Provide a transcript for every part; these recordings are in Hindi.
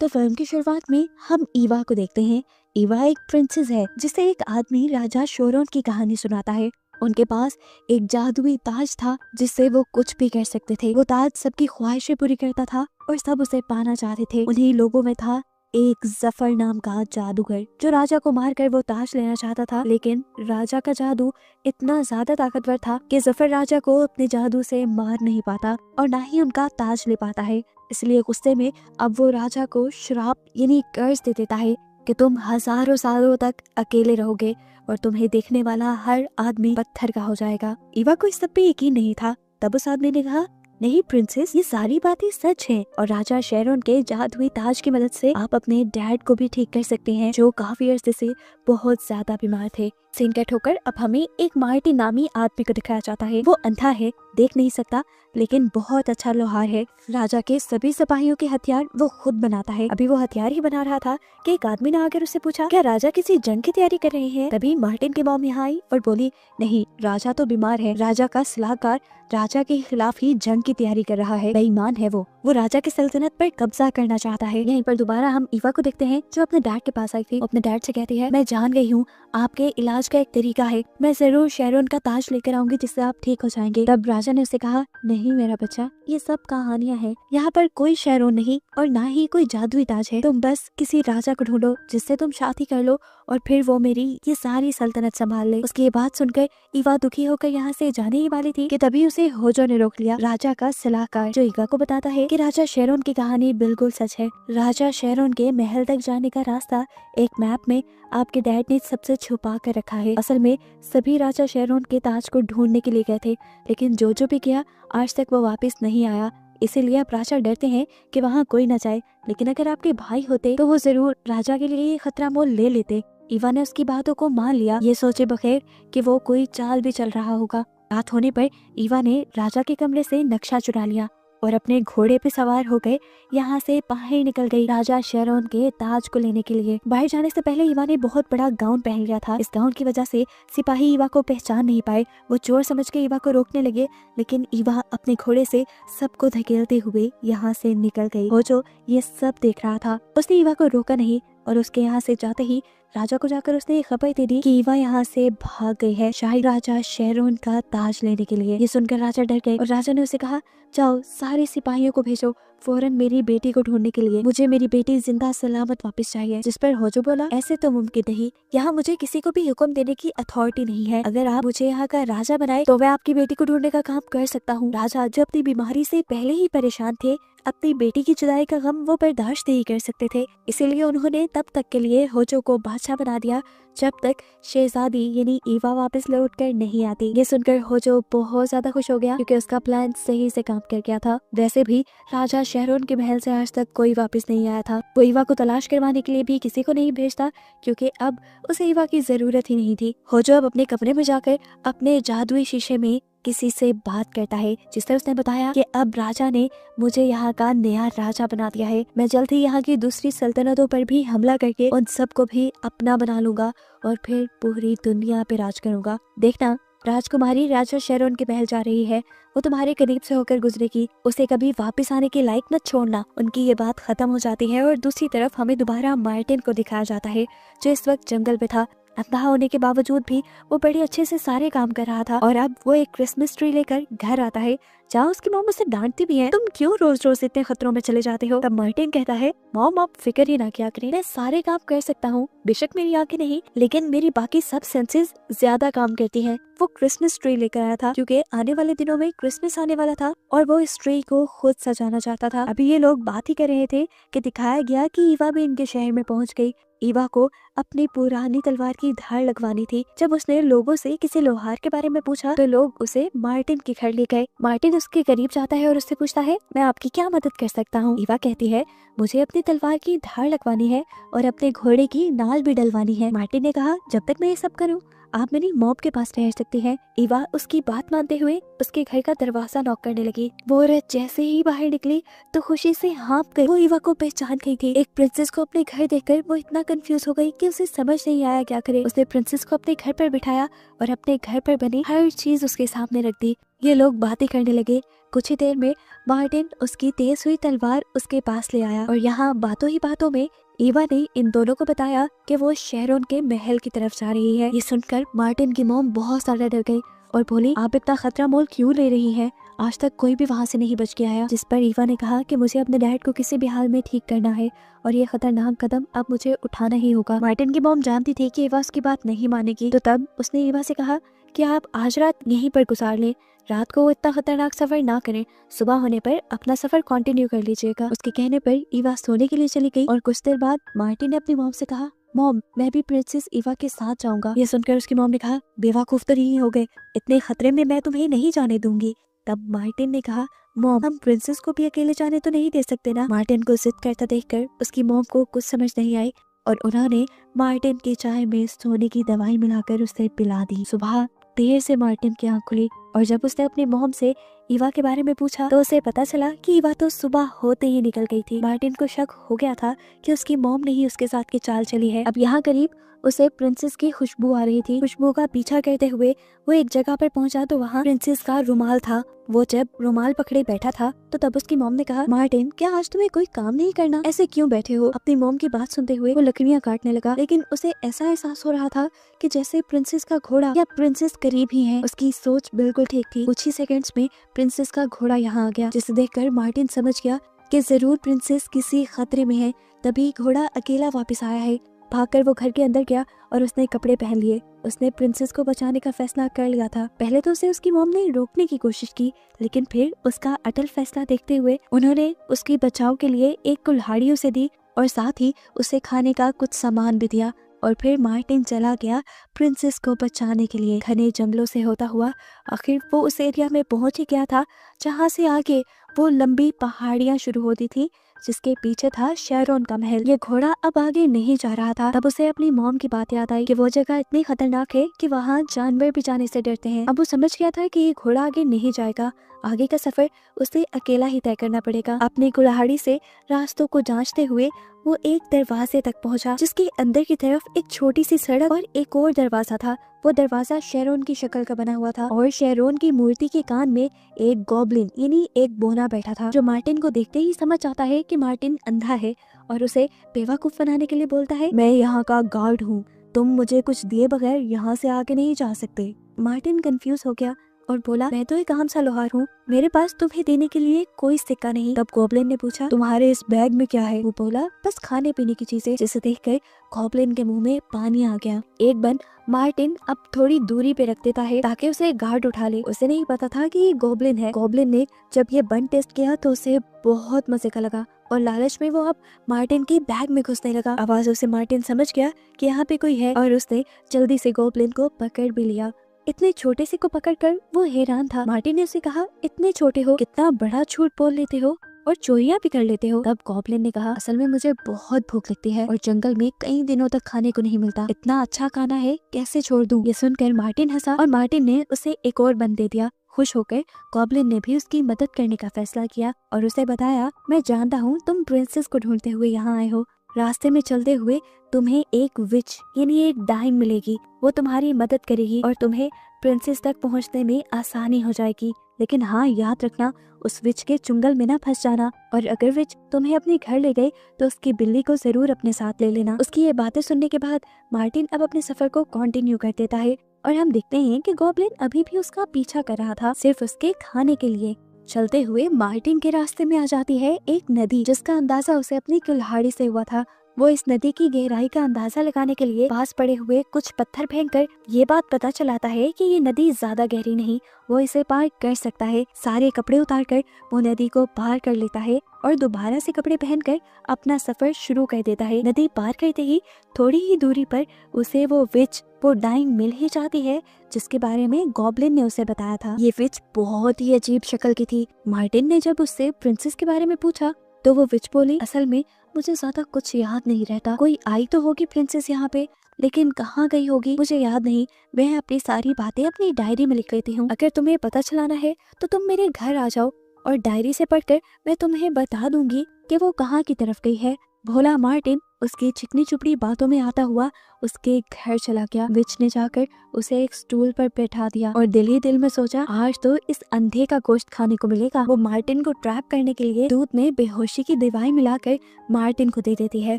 तो फिल्म की शुरुआत में हम ईवा को देखते हैं। ईवा एक प्रिंसेस है जिसे एक आदमी राजा शोरोन की कहानी सुनाता है। उनके पास एक जादुई ताज था जिससे वो कुछ भी कर सकते थे। वो ताज सबकी ख्वाहिशें पूरी करता था और सब उसे पाना चाहते थे। उन्हीं लोगों में था एक जफर नाम का जादूगर जो राजा को मारकर वो ताज लेना चाहता था, लेकिन राजा का जादू इतना ज्यादा ताकतवर था कि जफर राजा को अपने जादू से मार नहीं पाता और ना ही उनका ताज ले पाता है। इसलिए गुस्से में अब वो राजा को श्राप यानी कर्ज दे देता है कि तुम हजारों सालों तक अकेले रहोगे और तुम्हें देखने वाला हर आदमी पत्थर का हो जाएगा। ईवा को इस सब पे यकीन नहीं था। तब उस आदमी ने कहा, नहीं प्रिंसेस, ये सारी बातें सच हैं और राजा शेरोन के जादुई ताज की मदद से आप अपने डैड को भी ठीक कर सकते हैं जो काफी अरसे से बहुत ज्यादा बीमार थे। सीन कट होकर अब हमें एक मार्टिन नामी आदमी को दिखाया जाता है। वो अंधा है, देख नहीं सकता, लेकिन बहुत अच्छा लोहार है। राजा के सभी सिपाहियों के हथियार वो खुद बनाता है। अभी वो हथियार ही बना रहा था कि एक आदमी ने आकर उससे पूछा, क्या राजा किसी जंग की तैयारी कर रहे हैं? तभी मार्टिन की मॉम यहाँ आई और बोली, नहीं, राजा तो बीमार है। राजा का सलाहकार राजा के खिलाफ ही जंग की तैयारी कर रहा है। बेईमान है वो राजा की सल्तनत पर कब्जा करना चाहता है। यहीं पर दोबारा हम ईवा को देखते हैं जो अपने डैड के पास आई थी। अपने डैड से कहती है, मैं जान गई हूँ आपके इलाज का एक तरीका है, मैं जरूर शेरोन का ताज लेकर आऊंगी जिससे आप ठीक हो जाएंगे। तब राजा ने उसे कहा, नहीं मेरा बच्चा, ये सब कहानियां हैं, यहाँ पर कोई शेरोन नहीं और ना ही कोई जादुई ताज है। तुम बस किसी राजा को ढूंढो जिससे तुम शादी कर लो और फिर वो मेरी ये सारी सल्तनत संभाल ले। उसकी ये बात सुनकर ईवा दुखी होकर यहाँ से जाने ही वाली थी कि तभी उसे होजो ने रोक लिया, राजा का सलाहकार, जो ईवा को बताता है कि राजा शेरोन की कहानी बिल्कुल सच है। राजा शेरोन के महल तक जाने का रास्ता एक मैप में आपके डैड ने सबसे छुपा कर रखा है। असल में सभी राजा शेरोन के ताज को ढूंढने के लिए गए थे, लेकिन जो भी किया आज तक वो वापस नहीं आया। इसीलिए अब राजा डरते हैं कि वहाँ कोई न जाए, लेकिन अगर आपके भाई होते तो वो जरूर राजा के लिए ये खतरा मोल ले लेते। ईवा ने उसकी बातों को मान लिया, ये सोचे बगैर कि वो कोई चाल भी चल रहा होगा। रात होने पर ईवा ने राजा के कमरे से नक्शा चुरा लिया और अपने घोड़े पे सवार हो गए यहाँ से बाहर निकल गई राजा शेरोन के ताज को लेने के लिए। बाहर जाने से पहले ईवा ने बहुत बड़ा गाउन पहन लिया था। इस गाउन की वजह से सिपाही ईवा को पहचान नहीं पाए। वो चोर समझ के ईवा को रोकने लगे, लेकिन ईवा अपने घोड़े से सबको धकेलते हुए यहाँ से निकल गई। वो जो ये सब देख रहा था उसने ईवा को रोका नहीं और उसके यहाँ से जाते ही राजा को जाकर उसने खबर दे दी कि ईवा यहाँ से भाग गई है शाही राजा शेरोन का ताज लेने के लिए। ये सुनकर राजा डर गए और राजा ने उसे कहा, जाओ सारे सिपाहियों को भेजो फौरन मेरी बेटी को ढूंढने के लिए। मुझे मेरी बेटी जिंदा सलामत वापस चाहिए। जिस पर होजो बोला, ऐसे तो मुमकिन नहीं, यहाँ मुझे किसी को भी हुक्म देने की अथॉरिटी नहीं है। अगर आप मुझे यहाँ का राजा बनाए तो मैं आपकी बेटी को ढूंढने का काम कर सकता हूँ। राजा जो अपनी बीमारी से पहले ही परेशान थे, अपनी बेटी की जुदाई का गम वो बर्दाश्त नहीं कर सकते थे, इसीलिए उन्होंने तब तक के लिए होजो को बादशाह बना दिया जब तक शहजादी यानी ईवा वापस लौट कर नहीं आती। ये सुनकर होजो बहुत ज्यादा खुश हो गया क्योंकि उसका प्लान सही से काम कर गया था। वैसे भी राजा शेरोन के महल से आज तक कोई वापस नहीं आया था। वो ईवा को तलाश करवाने के लिए भी किसी को नहीं भेजता क्योंकि अब उसे ईवा की जरूरत ही नहीं थी। होजो अब अपने कमरे में जाकर अपने जादुई शीशे में किसी से बात करता है, जिससे उसने बताया कि अब राजा ने मुझे यहाँ का नया राजा बना दिया है। मैं जल्द ही यहाँ की दूसरी सल्तनतों पर भी हमला करके उन सबको भी अपना बना लूंगा और फिर पूरी दुनिया पे राज करूंगा। देखना, राजकुमारी राजा शेरोन के महल जा रही है, वो तुम्हारे करीब से होकर गुजरेगी, उसे कभी वापस आने के लायक मत छोड़ना। उनकी ये बात खत्म हो जाती है और दूसरी तरफ हमें दोबारा मार्टिन को दिखाया जाता है जो इस वक्त जंगल में था। अंधा होने के बावजूद भी वो बड़े अच्छे से सारे काम कर रहा था और अब वो एक क्रिसमस ट्री लेकर घर आता है जहाँ उसकी मॉम उसे डांटती भी है, तुम क्यों रोज रोज इतने खतरों में चले जाते हो। तब मार्टिन कहता है, मॉम आप फिक्र ही ना किया करें, मैं सारे काम कर सकता हूँ। बेशक मेरी आंखें नहीं, लेकिन मेरी बाकी सब सेंसेस ज्यादा काम करती हैं। वो क्रिसमस ट्री लेकर आया था क्योंकि आने वाले दिनों में क्रिसमस आने वाला था और वो इस ट्री को खुद सजाना चाहता था। अभी ये लोग बात ही कर रहे थे कि दिखाया गया कि ईवा भी इनके शहर में पहुंच गई। ईवा को अपनी पुरानी तलवार की धार लगवानी थी। जब उसने लोगों से किसी लोहार के बारे में पूछा तो लोग उसे मार्टिन के घर ले गए। मार्टिन उसके करीब जाता है और उससे पूछता है, मैं आपकी क्या मदद कर सकता हूँ। ईवा कहती है, मुझे अपनी तलवार की धार लगवानी है और अपने घोड़े की नाल भी डलवानी है। मार्टिन ने कहा, जब तक मैं ये सब करूँ आप मेरी मॉम के पास ठहर सकती हैं। ईवा उसकी बात मानते हुए उसके घर का दरवाजा नॉक करने लगी। वो औरत जैसे ही बाहर निकली तो खुशी से हाँप गई। वो ईवा को पहचान गई थी। एक प्रिंसेस को अपने घर देखकर वो इतना कंफ्यूज हो गई कि उसे समझ नहीं आया क्या करे। उसने प्रिंसेस को अपने घर पर बिठाया और अपने घर पर बनी हर चीज उसके सामने रख दी। ये लोग बातें करने लगे। कुछ ही देर में मार्टिन उसकी तेज हुई तलवार उसके पास ले आया और यहाँ बातों ही बातों में ईवा ने इन दोनों को बताया कि वो शेरोन के महल की तरफ जा रही है। ये सुनकर मार्टिन की मॉम बहुत ज्यादा डर गई और बोली, आप इतना खतरा मोल क्यों ले रही हैं? आज तक कोई भी वहाँ से नहीं बच के आया। जिस पर ईवा ने कहा कि मुझे अपने डैड को किसी भी हाल में ठीक करना है और ये खतरनाक कदम अब मुझे उठाना ही होगा। मार्टिन की मॉम जानती थी कि ईवा उसकी बात नहीं मानेगी, तो तब उसने ईवा से कहा कि आप आज रात यहीं पर गुजार लें, रात को इतना खतरनाक सफर ना करें, सुबह होने पर अपना सफर कंटिन्यू कर लीजिएगा। उसके कहने पर ईवा सोने के लिए चली गई और कुछ देर बाद मार्टिन ने अपनी मॉम से कहा, मॉम मैं भी प्रिंसेस ईवा के साथ जाऊंगा। ये सुनकर उसकी मॉम ने कहा, बेवकूफ तो नहीं हो गए, इतने खतरे में मैं तुम्हें नहीं जाने दूंगी। तब मार्टिन ने कहा, मॉम हम प्रिंसेस को भी अकेले जाने तो नहीं दे सकते ना। मार्टिन को जिद करता देखकर उसकी मॉम को कुछ समझ नहीं आई और उन्होंने मार्टिन की चाय में सोने की दवाई मिलाकर उसे पिला दी। सुबह देर से मार्टिन की आंख खुली और जब उसने अपनी मॉम से ईवा के बारे में पूछा तो उसे पता चला कि ईवा तो सुबह होते ही निकल गई थी। मार्टिन को शक हो गया था कि उसकी मॉम ने ही उसके साथ की चाल चली है। अब यहाँ करीब उसे प्रिंसेस की खुशबू आ रही थी। खुशबू का पीछा करते हुए वो एक जगह पर पहुंचा तो वहाँ प्रिंसेस का रुमाल था। वो जब रुमाल पकड़े बैठा था तो तब उसकी मॉम ने कहा, मार्टिन क्या आज तुम्हें कोई काम नहीं करना? ऐसे क्यों बैठे हो? अपनी मॉम की बात सुनते हुए वो लकड़ियाँ काटने लगा, लेकिन उसे ऐसा एहसास हो रहा था कि जैसे प्रिंसेस का घोड़ा या प्रिंसेस करीब ही है। उसकी सोच बिल्कुल ठीक थी। कुछ ही सेकंड्स में प्रिंसेस का घोड़ा यहाँ आ गया, जिसे देखकर मार्टिन समझ गया कि जरूर प्रिंसेस किसी खतरे में है। तभी घोड़ा अकेला वापस आया है। भागकर वो घर के अंदर गया और उसने कपड़े पहन लिए। उसने प्रिंसेस को बचाने का फैसला कर लिया था। पहले तो उसे उसकी मॉम ने रोकने की कोशिश की, लेकिन फिर उसका अटल फैसला देखते हुए उन्होंने उसकी बचाव के लिए एक कुल्हाड़ी उसे दी और साथ ही उसे खाने का कुछ सामान भी दिया। और फिर मार्टिन चला गया प्रिंसेस को बचाने के लिए। घने जंगलों से होता हुआ आखिर वो उस एरिया में पहुंच ही गया था जहां से आगे वो लंबी पहाड़ियां शुरू होती थी, जिसके पीछे था शेरोन का महल। ये घोड़ा अब आगे नहीं जा रहा था। तब उसे अपनी मॉम की बात याद आई कि वो जगह इतनी खतरनाक है कि वहाँ जानवर भी जाने से डरते हैं। अब वो समझ गया था कि ये घोड़ा आगे नहीं जाएगा। आगे का सफर उसे अकेला ही तय करना पड़ेगा। अपनी कुल्हाड़ी से रास्तों को जांचते हुए वो एक दरवाजे तक पहुंचा, जिसके अंदर की तरफ एक छोटी सी सड़क और एक और दरवाजा था। वो दरवाजा शेरोन की शक्ल का बना हुआ था और शेरोन की मूर्ति के कान में एक गॉब्लिन यानी एक बोना बैठा था, जो मार्टिन को देखते ही समझ आता है कि मार्टिन अंधा है और उसे बेवकूफ बनाने के लिए बोलता है, मैं यहाँ का गार्ड हूँ, तुम मुझे कुछ दिए बगैर यहाँ से आगे नहीं जा सकते। मार्टिन कंफ्यूज हो गया और बोला, मैं तो एक आम सा लोहार हूँ, मेरे पास तुम्हें देने के लिए कोई सिक्का नहीं। तब गॉब्लिन ने पूछा, तुम्हारे इस बैग में क्या है? वो बोला, बस खाने पीने की चीजें। जिसे देखकर गॉब्लिन के मुंह में पानी आ गया। एक बन मार्टिन अब थोड़ी दूरी पे रख देता है ताकि उसे गार्ड उठा ले। उसे नहीं पता था कि ये गॉब्लिन है। गॉब्लिन ने जब ये बन टेस्ट किया तो उसे बहुत मजे का लगा और लालच में वो अब मार्टिन के बैग में घुसने लगा। आवाजों से मार्टिन समझ गया कि यहाँ पे कोई है और उसने जल्दी से गॉब्लिन को पकड़ भी लिया। इतने छोटे से को पकड़कर वो हैरान था। मार्टिन ने उसे कहा, इतने छोटे हो, कितना बड़ा झूठ बोल लेते हो और चोरियां भी कर लेते हो। तब गॉब्लिन ने कहा, असल में मुझे बहुत भूख लगती है और जंगल में कई दिनों तक खाने को नहीं मिलता, इतना अच्छा खाना है कैसे छोड़ दूं? ये सुनकर मार्टिन हंसा और मार्टिन ने उसे एक और बन दे दिया। खुश होकर गॉब्लिन ने भी उसकी मदद करने का फैसला किया और उसे बताया, मैं जानता हूँ तुम प्रिंसेस को ढूंढते हुए यहाँ आए हो। रास्ते में चलते हुए तुम्हें एक विच यानी एक डाइन मिलेगी, वो तुम्हारी मदद करेगी और तुम्हें प्रिंसेस तक पहुंचने में आसानी हो जाएगी। लेकिन हाँ, याद रखना उस विच के चुंगल में ना फंस जाना और अगर विच तुम्हें अपने घर ले गई तो उसकी बिल्ली को जरूर अपने साथ ले लेना। उसकी ये बातें सुनने के बाद मार्टिन अब अपने सफर को कंटिन्यू कर देता है और हम देखते हैं कि गॉब्लिन अभी भी उसका पीछा कर रहा था, सिर्फ उसके खाने के लिए। चलते हुए मार्टिन के रास्ते में आ जाती है एक नदी, जिसका अंदाजा उसे अपनी कुल्हाड़ी से हुआ था। वो इस नदी की गहराई का अंदाजा लगाने के लिए पास पड़े हुए कुछ पत्थर फेंककर ये बात पता चलाता है कि ये नदी ज्यादा गहरी नहीं, वो इसे पार कर सकता है। सारे कपड़े उतारकर वो नदी को पार कर लेता है और दोबारा से कपड़े पहनकर अपना सफर शुरू कर देता है। नदी पार करते ही थोड़ी ही दूरी पर उसे वो विच, वो डाइन मिल ही जाती है, जिसके बारे में गॉब्लिन ने उसे बताया था। ये विच बहुत ही अजीब शक्ल की थी। मार्टिन ने जब उससे प्रिंसेस के बारे में पूछा तो वो विच बोली, असल में मुझे ज्यादा कुछ याद नहीं रहता, कोई आई तो होगी प्रिंसेस यहाँ पे, लेकिन कहाँ गई होगी मुझे याद नहीं। मैं अपनी सारी बातें अपनी डायरी में लिख लेती हूँ, अगर तुम्हें पता चलाना है तो तुम मेरे घर आ जाओ और डायरी से पढ़कर मैं तुम्हें बता दूंगी कि वो कहाँ की तरफ गई है। भोला मार्टिन उसकी चिकनी चुपड़ी बातों में आता हुआ उसके घर चला गया। विच ने जाकर उसे एक स्टूल पर बैठा दिया और दिल ही दिल में सोचा, आज तो इस अंधे का गोश्त खाने को मिलेगा। वो मार्टिन को ट्रैप करने के लिए दूध में बेहोशी की दवाई मिलाकर मार्टिन को दे देती है।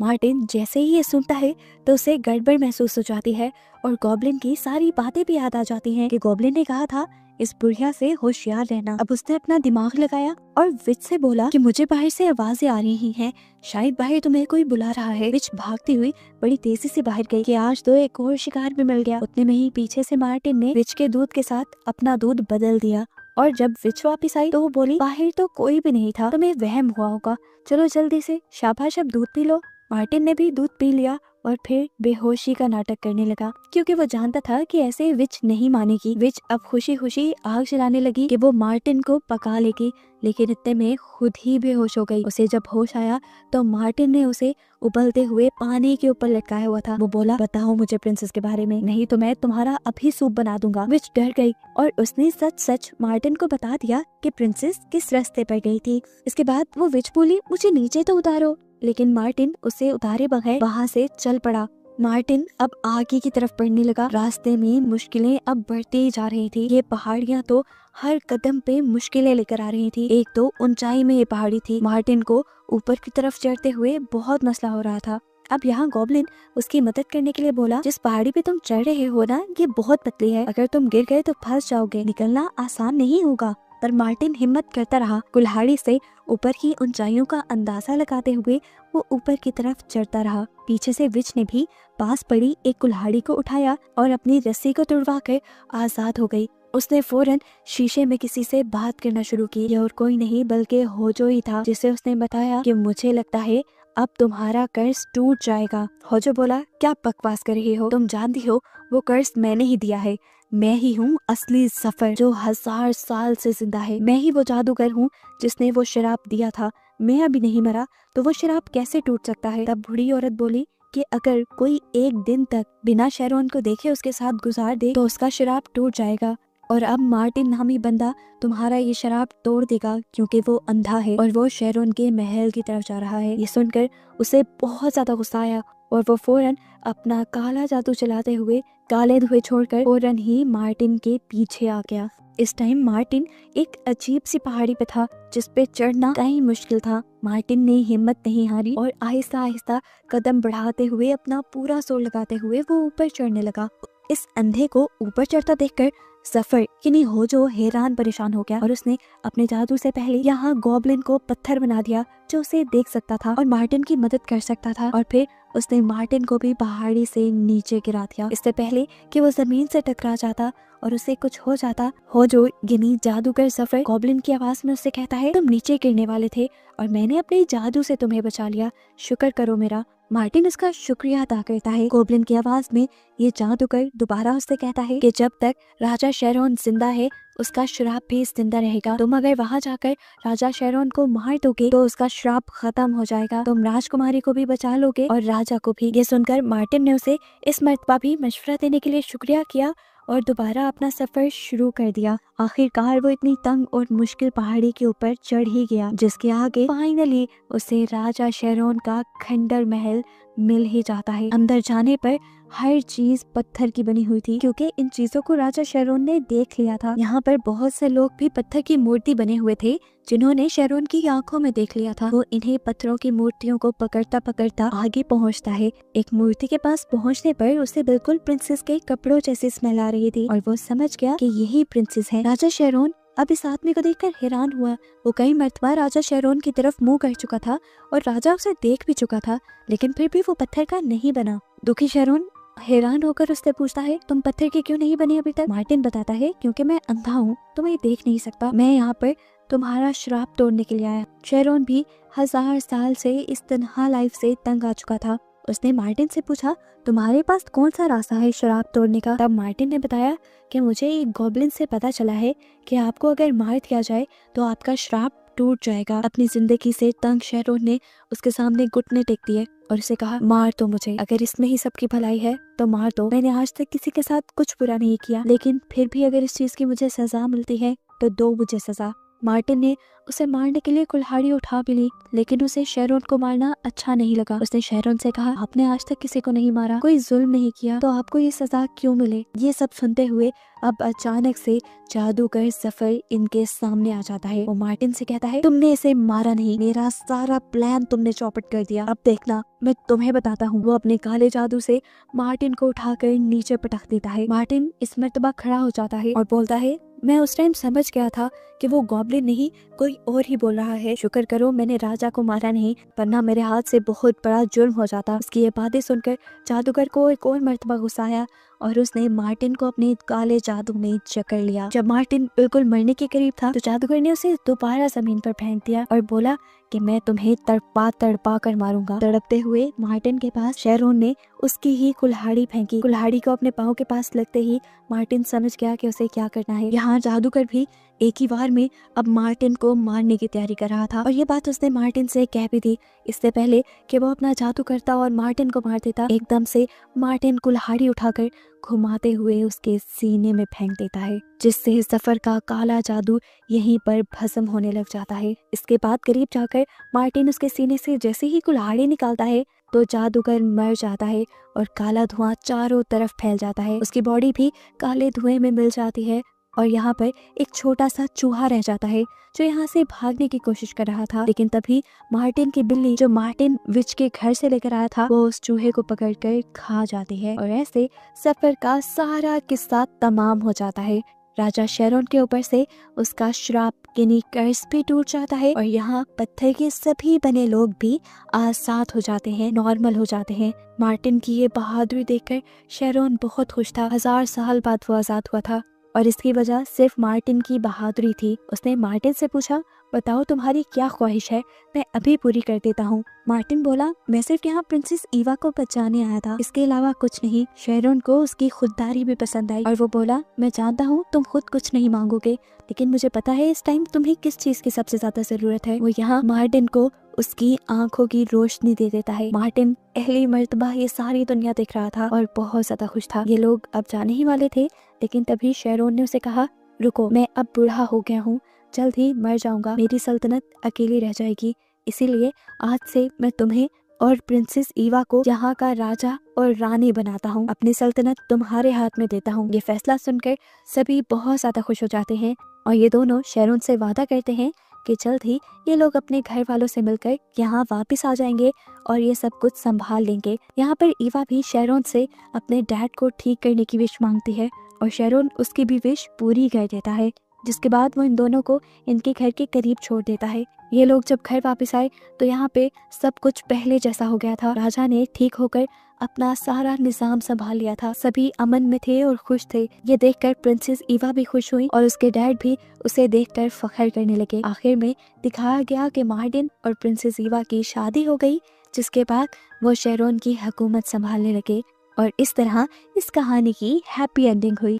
मार्टिन जैसे ही ये सुनता है तो उसे गड़बड़ महसूस हो जाती है और गॉब्लिन की सारी बातें भी याद आ जाती हैं कि गॉब्लिन ने कहा था इस बुढ़िया से होशियार रहना। अब उसने अपना दिमाग लगाया और विच से बोला कि मुझे बाहर से आवाजें आ रही हैं, शायद बाहर तुम्हें कोई बुला रहा है। विच भागती हुई बड़ी तेजी से बाहर गई कि आज तो एक और शिकार भी मिल गया। उतने में ही पीछे से मार्टिन ने विच के दूध के साथ अपना दूध बदल दिया और जब विच वापस आई तो वो बोली, बाहर तो कोई भी नहीं था, तुम्हें वहम हुआ होगा, चलो जल्दी से, शाबाश अब दूध पी लो। मार्टिन ने भी दूध पी लिया और फिर बेहोशी का नाटक करने लगा, क्योंकि वो जानता था कि ऐसे विच नहीं मानेगी। विच अब खुशी खुशी आग जलाने लगी कि वो मार्टिन को पका लेगी, लेकिन इतने में खुद ही बेहोश हो गई। उसे जब होश आया तो मार्टिन ने उसे उबलते हुए पानी के ऊपर लटकाया हुआ था। वो बोला, बताओ मुझे प्रिंसेस के बारे में, नहीं तो मैं तुम्हारा अभी सूप बना दूंगा। विच डर गई और उसने सच सच मार्टिन को बता दिया कि प्रिंसेस किस रास्ते पर गई थी। इसके बाद वो विच बोली, मुझे नीचे तो उतारो, लेकिन मार्टिन उसे उतारे बगैर वहाँ से चल पड़ा। मार्टिन अब आगे की तरफ बढ़ने लगा। रास्ते में मुश्किलें अब बढ़ती जा रही थी। ये पहाड़ियाँ तो हर कदम पे मुश्किलें लेकर आ रही थी। एक तो ऊंचाई में ये पहाड़ी थी। मार्टिन को ऊपर की तरफ चढ़ते हुए बहुत मसला हो रहा था। अब यहाँ गॉब्लिन उसकी मदद करने के लिए बोला, जिस पहाड़ी पे तुम चढ़ रहे हो ना, ये बहुत पतली है, अगर तुम गिर गए तो फंस जाओगे, निकलना आसान नहीं होगा। पर मार्टिन हिम्मत करता रहा। कुल्हाड़ी से ऊपर की ऊंचाइयों का अंदाजा लगाते हुए वो ऊपर की तरफ चढ़ता रहा। पीछे से विच ने भी पास पड़ी एक कुल्हाड़ी को उठाया और अपनी रस्सी को तुड़वा कर आजाद हो गई। उसने फौरन शीशे में किसी से बात करना शुरू की। यह और कोई नहीं बल्कि होजो ही था, जिसे उसने बताया कि मुझे लगता है अब तुम्हारा कर्ज टूट जाएगा। होजो बोला, क्या बकवास कर रही हो, तुम जानती हो वो कर्ज मैंने ही दिया है। मैं ही हूँ असली जफर जो 1000 साल से जिंदा है। मैं ही वो जादूगर हूँ जिसने वो शराब दिया था। मैं अभी नहीं मरा तो वो शराब कैसे टूट सकता है। तब बूढ़ी औरत बोली कि अगर कोई एक दिन तक बिना शेरोन को देखे उसके साथ गुजार दे तो उसका शराब टूट जाएगा, और अब मार्टिन नामी बंदा तुम्हारा ये शराब तोड़ देगा, क्योंकि वो अंधा है और वो शेरोन के महल की तरफ जा रहा है। ये सुनकर उसे बहुत ज्यादा गुस्सा आया और वो फौरन अपना काला जादू चलाते हुए काले धुएं छोड़कर फौरन ही मार्टिन के पीछे आ गया। इस टाइम मार्टिन एक अजीब सी पहाड़ी पे था जिसपे चढ़ना कहीं मुश्किल था। मार्टिन ने हिम्मत नहीं हारी और आहिस्ता आहिस्ता कदम बढ़ाते हुए अपना पूरा जोर लगाते हुए वो ऊपर चढ़ने लगा। इस अंधे को ऊपर चढ़ता देखकर जफर यानी होजो हैरान परेशान हो गया और उसने अपने जादू से पहले यहाँ गॉब्लिन को पत्थर बना दिया जो उसे देख सकता था और मार्टिन की मदद कर सकता था, और फिर उसने मार्टिन को भी पहाड़ी से नीचे गिरा दिया इससे पहले कि वो जमीन से टकरा जाता और उसे कुछ हो जाता। होजो यानी जादूगर जफर गॉब्लिन की आवाज में उससे कहता है, तुम नीचे गिरने वाले थे और मैंने अपने जादू से तुम्हें बचा लिया, शुक्र करो मेरा। मार्टिन उसका शुक्रिया अदा करता है। गॉब्लिन की आवाज में ये जादूगर दोबारा उससे कहता है कि जब तक राजा शेरोन जिंदा है उसका श्राप भी जिंदा रहेगा। तुम अगर वहाँ जाकर राजा शेरोन को मार दोगे तो उसका श्राप खत्म हो जाएगा। तुम राजकुमारी को भी बचा लोगे और राजा को भी। ये सुनकर मार्टिन ने उसे इस मर्तबा भी मशवरा देने के लिए शुक्रिया किया और दोबारा अपना सफर शुरू कर दिया। आखिरकार वो इतनी तंग और मुश्किल पहाड़ी के ऊपर चढ़ ही गया जिसके आगे फाइनली उसे राजा शेरोन का खंडर महल मिल ही जाता है। अंदर जाने पर हर चीज पत्थर की बनी हुई थी क्योंकि इन चीजों को राजा शेरोन ने देख लिया था। यहाँ पर बहुत से लोग भी पत्थर की मूर्ति बने हुए थे जिन्होंने शेरोन की आंखों में देख लिया था। वो इन्हीं पत्थरों की मूर्तियों को पकड़ता पकड़ता आगे पहुँचता है। एक मूर्ति के पास पहुँचने पर उसे बिल्कुल प्रिंसेस के कपड़ों जैसी स्मेल आ रही थी और वो समझ गया कि यही प्रिंसेस है। राजा शेरोन अब इस आदमी को देखकर हैरान हुआ। वो कई मर्तबा राजा शेरोन की तरफ मुंह कर चुका था और राजा उसे देख भी चुका था, लेकिन फिर भी वो पत्थर का नहीं बना। दुखी शेरोन हैरान होकर उससे पूछता है, तुम पत्थर के क्यों नहीं बने अभी तक? मार्टिन बताता है, क्योंकि मैं अंधा हूँ, तुम्हें देख नहीं सकता। मैं यहाँ पर तुम्हारा श्राप तोड़ने के लिए आया। शेरोन भी 1000 साल से इस तन्हा लाइफ से तंग आ चुका था। उसने मार्टिन से पूछा, तुम्हारे पास कौन सा रास्ता है शराब तोड़ने का? तब मार्टिन ने बताया कि मुझे एक गॉब्लिन से पता चला है कि आपको अगर मार दिया जाए तो आपका श्राप टूट जाएगा। अपनी जिंदगी से तंग शेरोन ने उसके सामने घुटने टेक दिए और उसे कहा, मार तो मुझे, अगर इसमें ही सबकी भलाई है तो मार दो। मैंने आज तक किसी के साथ कुछ बुरा नहीं किया, लेकिन फिर भी अगर इस चीज की मुझे सजा मिलती है तो दो मुझे सजा। मार्टिन ने उसे मारने के लिए कुल्हाड़ी उठा भी ली, लेकिन उसे शेरोन को मारना अच्छा नहीं लगा। उसने शेरोन से कहा, आपने आज तक किसी को नहीं मारा, कोई जुल्म नहीं किया, तो आपको ये सजा क्यों मिले? ये सब सुनते हुए अब अचानक से जादूगर जफर इनके सामने आ जाता है। वो मार्टिन से कहता है, तुमने इसे मारा नहीं, मेरा सारा प्लान तुमने चौपट कर दिया, अब देखना मैं तुम्हें बताता हूँ। वो अपने काले जादू से मार्टिन को उठाकर नीचे पटक देता है। मार्टिन इस मर्तबा खड़ा हो जाता है और बोलता है, मैं उस टाइम समझ गया था कि वो गॉब्लिन नहीं कोई और ही बोल रहा है। शुक्र करो मैंने राजा को मारा नहीं, वरना मेरे हाथ से बहुत बड़ा जुर्म हो जाता। उसकी ये बातें सुनकर जादूगर को एक और मर्तबा गुस्सा आया और उसने मार्टिन को अपने काले जादू में जकड़ लिया। जब मार्टिन बिल्कुल मरने के करीब था तो जादूगर ने उसे दोबारा जमीन पर फेंक दिया और बोला कि मैं तुम्हें तड़पा तड़पा कर मारूंगा। तड़पते हुए मार्टिन के पास शेरोन ने उसकी ही कुल्हाड़ी फेंकी। कुल्हाड़ी को अपने पाँव के पास लगते ही मार्टिन समझ गया कि उसे क्या करना है। यहाँ जादूगर भी एक ही बार में अब मार्टिन को मारने की तैयारी कर रहा था और ये बात उसने मार्टिन से कह भी दी इससे पहले कि वो अपना जादू करता और मार्टिन को मार देता। एकदम से मार्टिन कुल्हाड़ी उठाकर घुमाते हुए उसके सीने में फेंक देता है, जिससे सफर का काला जादू यहीं पर भस्म होने लग जाता है। इसके बाद करीब जाकर मार्टिन उसके सीने से जैसे ही कुल्हाड़ी निकालता है तो जादूगर मर जाता है और काला धुआं चारों तरफ फैल जाता है। उसकी बॉडी भी काले धुएं में मिल जाती है और यहाँ पर एक छोटा सा चूहा रह जाता है जो यहाँ से भागने की कोशिश कर रहा था। लेकिन तभी मार्टिन की बिल्ली जो मार्टिन विच के घर से लेकर आया था वो उस चूहे को पकड़कर खा जाती है और ऐसे सफर का सारा किस्सा तमाम हो जाता है। राजा शेरोन के ऊपर से उसका श्राप यानी कर्ज भी टूट जाता है और यहाँ पत्थर के सभी बने लोग भी आजाद हो जाते हैं, नॉर्मल हो जाते हैं। मार्टिन की ये बहादुरी देखकर शेरोन बहुत खुश था। 1000 साल बाद वो आजाद हुआ था और इसकी वजह सिर्फ मार्टिन की बहादुरी थी। उसने मार्टिन से पूछा, बताओ तुम्हारी क्या ख्वाहिश है, मैं अभी पूरी कर देता हूँ। मार्टिन बोला, मैं सिर्फ यहाँ प्रिंसेस ईवा को बचाने आया था, इसके अलावा कुछ नहीं। शेरोन को उसकी खुददारी भी पसंद आई और वो बोला, मैं जानता हूँ तुम खुद कुछ नहीं मांगोगे, लेकिन मुझे पता है इस टाइम तुम्हें किस चीज की सबसे ज्यादा जरूरत है। वो यहाँ मार्टिन को उसकी आंखों की रोशनी दे देता है। मार्टिन पहली मर्तबा ये सारी दुनिया देख रहा था और बहुत ज्यादा खुश था। ये लोग अब जाने ही वाले थे, लेकिन तभी शेरोन ने उसे कहा, रुको, मैं अब बूढ़ा हो गया हूँ, जल्द ही मर जाऊंगा, मेरी सल्तनत अकेली रह जाएगी, इसीलिए आज से मैं तुम्हें और प्रिंसेस ईवा को यहाँ का राजा और रानी बनाता हूँ, अपनी सल्तनत तुम्हारे हाथ में देता हूँ। ये फैसला सुनकर सभी बहुत ज्यादा खुश हो जाते हैं और ये दोनों शेरोन से वादा करते हैं कि जल्द ही ये लोग अपने घर वालों से मिलकर यहाँ वापस आ जाएंगे और ये सब कुछ संभाल लेंगे। यहाँ पर ईवा भी शेरोन से अपने डैड को ठीक करने की विश मांगती है और शेरोन उसकी भी विश पूरी कर देता है, जिसके बाद वो इन दोनों को इनके घर के करीब छोड़ देता है। ये लोग जब घर वापस आए तो यहाँ पे सब कुछ पहले जैसा हो गया था। राजा ने ठीक होकर अपना सारा निजाम संभाल लिया था, सभी अमन में थे और खुश थे। ये देखकर प्रिंसेस ईवा भी खुश हुई और उसके डैड भी उसे देखकर फख्र करने लगे। आखिर में दिखाया गया कि मार्टिन और प्रिंसेस ईवा की शादी हो गई, जिसके बाद वो शेरोन की हुकूमत संभालने लगे और इस तरह इस कहानी की हैप्पी एंडिंग हुई।